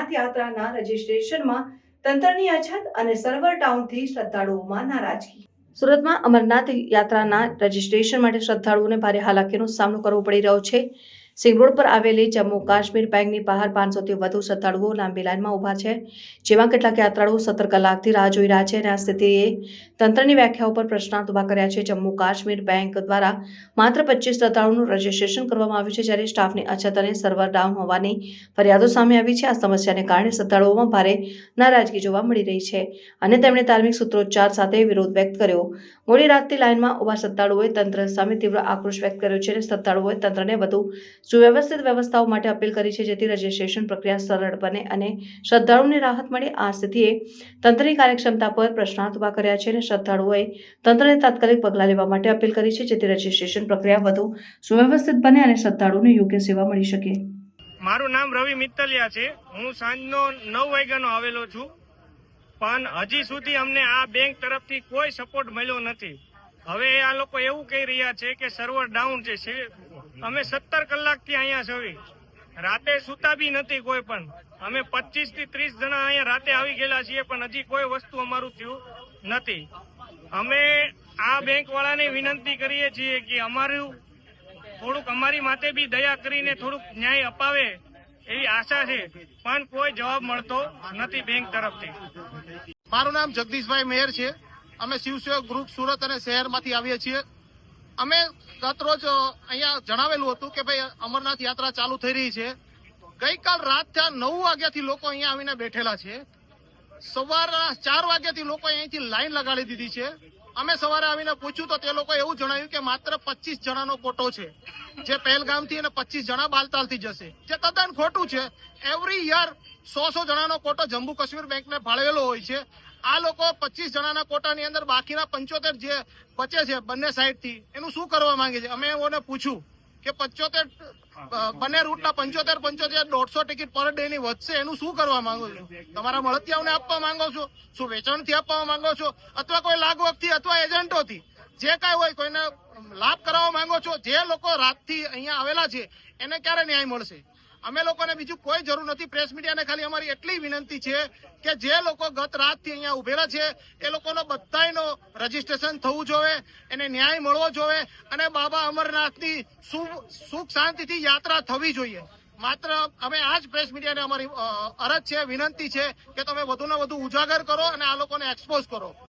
અમરનાથ યાત્રાના રજીસ્ટ્રેશનમાં તંત્રની અછત અને સર્વર ડાઉનથી શ્રદ્ધાળુઓમાં નારાજગી. સુરતમાં અમરનાથ યાત્રાના રજીસ્ટ્રેશન માટે શ્રદ્ધાળુઓને ભારે હાલાકીનો સામનો કરવો પડી રહ્યો છે. સિંગ રોડ પર આવેલી જમ્મુ કાશ્મીર બેંકની બહાર 500થી વધુ શ્રદ્ધાળુઓ લાંબી લાઇનમાં ઊભા છે, જેમાં કેટલાક યાત્રાળુઓ 17 કલાકથી રાહ જોઈ રહ્યા છે અને આ સ્થિતિએ તંત્રની વ્યાખ્યા ઉપર પ્રશ્નાર્થ ઊભા કર્યા છે. જમ્મુ કાશ્મીર બેંક દ્વારા માત્ર 25 શ્રદ્ધાળુઓનું રજીસ્ટ્રેશન કરવામાં આવ્યું છે, જ્યારે સ્ટાફની અછત અને સર્વર ડાઉન હોવાની ફરિયાદો સામે આવી છે. આ સમસ્યાને કારણે શ્રદ્ધાળુઓમાં ભારે નારાજગી જોવા મળી રહી છે અને તેમણે ધાર્મિક સૂત્રોચ્ચાર સાથે વિરોધ વ્યક્ત કર્યો. મોડી રાતથી લાઇનમાં ઊભા શ્રદ્ધાળુઓએ તંત્ર સામે તીવ્ર આક્રોશ વ્યક્ત કર્યો છે અને શ્રદ્ધાળુઓએ તંત્રને વધુ સુવ્યવસ્થિત વ્યવસ્થાઓ માટે અપીલ કરી છે, જેથી રજીસ્ટ્રેશન પ્રક્રિયા સરળ બને અને શ્રદ્ધાળુઓને રાહત મળે. આ સ્થિતિએ તંત્રની કાર્યક્ષમતા પર પ્રશ્નાર્થ ઊભા કર્યા છે અને શ્રદ્ધાળુઓએ તંત્રને તાત્કાલિક પગલાં લેવા માટે અપીલ કરી છે, જેથી રજીસ્ટ્રેશન પ્રક્રિયા વધુ સુવ્યવસ્થિત બને અને શ્રદ્ધાળુઓને યોગ્ય સેવા મળી શકે. મારું નામ રવિ મિત્તલિયા છે. હું સાંજનો 9 વાગ્યાનો આવેલો છું, પણ હજી સુધી અમને આ બેંક તરફથી કોઈ સપોર્ટ મળ્યો નથી. હવે આ લોકો એવું કહી રહ્યા છે કે સર્વર ડાઉન છે. અમે 17 કલાકથી અહીંયા છવી, રાતે સૂતા બી નથી કોઈ પણ. અમે 25 થી 30 જણા અહીંયા રાતે આવી ગયેલા છીએ, પણ હજી કોઈ વસ્તુ અમારું થયું નથી. અમે આ બેંક વાળાને વિનંતી કરીએ છીએ કે અમારું થોડુંક અમારી માથે બી દયા કરીને થોડુંક ન્યાય અપાવે એવી આશા છે, પણ કોઈ જવાબ મળતો નથી બેંક તરફથી. મારું નામ જગદીશભાઈ મેયર છે. અમે શિવસેવક ગ્રુપ સુરત અને શહેરમાંથી આવીએ છીએ. અમે ગત રોજ અહીંયા જણાવેલું હતું કે ભાઈ અમરનાથ યાત્રા ચાલુ થઈ રહી છે. ગઈકાલ રાતના 9 વાગ્યાથી લોકો અહીંયા આવીને બેઠેલા છે. સવારના 4 વાગ્યાથી લોકો અહીંથી લાઈન લગાડી દીધી છે. અમે સવારે આવીને પૂછ્યું તો તે લોકો એવું જણાવ્યું કે માત્ર 25 જણાનો કોટો છે, જે પહેલગામથી અને 25 જણા બાલતાલથી જશે, જે તદ્દન ખોટું છે. એવરી યર 100 જણાનો કોટો જમ્મુ કાશ્મીર બેંકને ફાળવેલો હોય છે. આ લોકો 25 જણાના કોટાની અંદર બાકીના 75 જે બચે છે બંને સાઈડથી, એનું શું કરવા માંગે છે? અમે એઓને પૂછ્યું કે 75 બંને રૂટના 75 150 ટિકિટ પર ડે ની વધશે, એનું શું કરવા માંગો છો? તમારા મળતિયાઓને આપવા માંગો છો? શું વેચાણથી આપવા માંગો છો, અથવા કોઈ લાગવગથી અથવા એજન્ટોથી જે કાંઈ હોય કોઈને લાભ કરાવવા માંગો છો? જે લોકો રાતથી અહીંયા આવેલા છે એને ક્યારે ન્યાય મળશે? અમે લોકોને બીજું કોઈ જરૂર નથી. પ્રેસ મીડિયાને ખાલી અમારી એટલી વિનંતી છે કે જે લોકો ગત રાતથી અહીંયા ઉભેલા છે એ લોકોનો બધાયનો રજીસ્ટ્રેશન થવું જોઈએ, એને ન્યાય મળવો જોઈએ અને બાબા અમરનાથની સુખ શાંતિથી યાત્રા થવી જોઈએ. માત્ર અમે આ જ પ્રેસ મીડિયાને અમારી અરજ છે, વિનંતી છે કે તમે વધુને વધુ ઉજાગર કરો અને આ લોકોને એક્સપોઝ કરો.